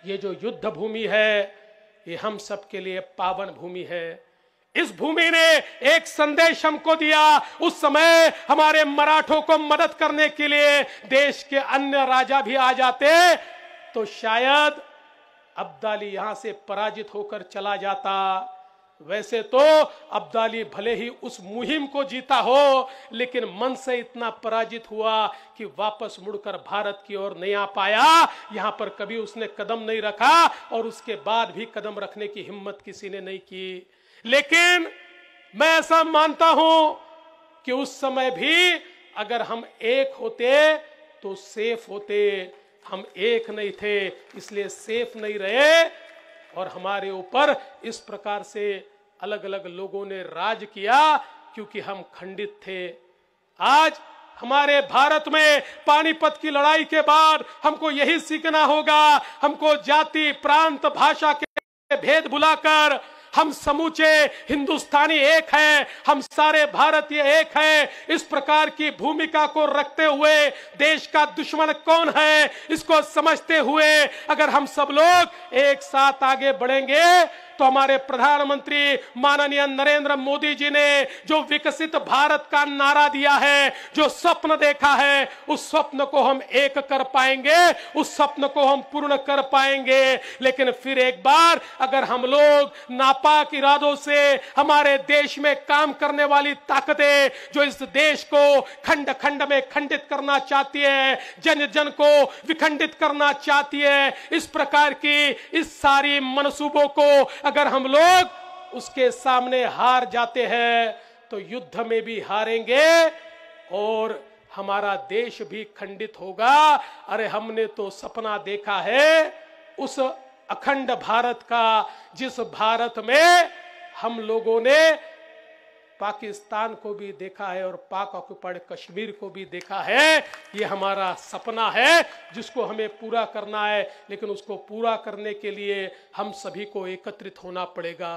ये जो युद्ध भूमि है ये हम सबके लिए पावन भूमि है। इस भूमि ने एक संदेश हमको दिया। उस समय हमारे मराठों को मदद करने के लिए देश के अन्य राजा भी आ जाते तो शायद अब्दाली यहां से पराजित होकर चला जाता। वैसे तो अब्दाली भले ही उस मुहिम को जीता हो, लेकिन मन से इतना पराजित हुआ कि वापस मुड़कर भारत की ओर नहीं आ पाया। यहां पर कभी उसने कदम नहीं रखा और उसके बाद भी कदम रखने की हिम्मत किसी ने नहीं की। लेकिन मैं ऐसा मानता हूं कि उस समय भी अगर हम एक होते तो सेफ होते। हम एक नहीं थे, इसलिए सेफ नहीं रहे और हमारे ऊपर इस प्रकार से अलग अलग लोगों ने राज किया क्योंकि हम खंडित थे। आज हमारे भारत में पानीपत की लड़ाई के बाद हमको यही सीखना होगा। हमको जाति, प्रांत, भाषा के भेद भुलाकर हम समूचे हिंदुस्तानी एक हैं, हम सारे भारतीय एक हैं। इस प्रकार की भूमिका को रखते हुए देश का दुश्मन कौन है इसको समझते हुए अगर हम सब लोग एक साथ आगे बढ़ेंगे तो हमारे प्रधानमंत्री माननीय नरेंद्र मोदी जी ने जो विकसित भारत का नारा दिया है, जो स्वप्न देखा है, उस स्वप्न को हम एक कर पाएंगे, उस स्वप्न को हम पूर्ण कर पाएंगे। लेकिन फिर एक बार अगर हम लोग नापाक इरादों से हमारे देश में काम करने वाली ताकतें जो इस देश को खंड खंड में खंडित करना चाहती है, जन जन को विखंडित करना चाहती है, इस प्रकार की इस सारी मनसूबों को अगर हम लोग उसके सामने हार जाते हैं तो युद्ध में भी हारेंगे और हमारा देश भी खंडित होगा। अरे हमने तो सपना देखा है उस अखंड भारत का, जिस भारत में हम लोगों ने पाकिस्तान को भी देखा है और पाक ऑक्युपाइड कश्मीर को भी देखा है। ये हमारा सपना है जिसको हमें पूरा करना है, लेकिन उसको पूरा करने के लिए हम सभी को एकत्रित होना पड़ेगा।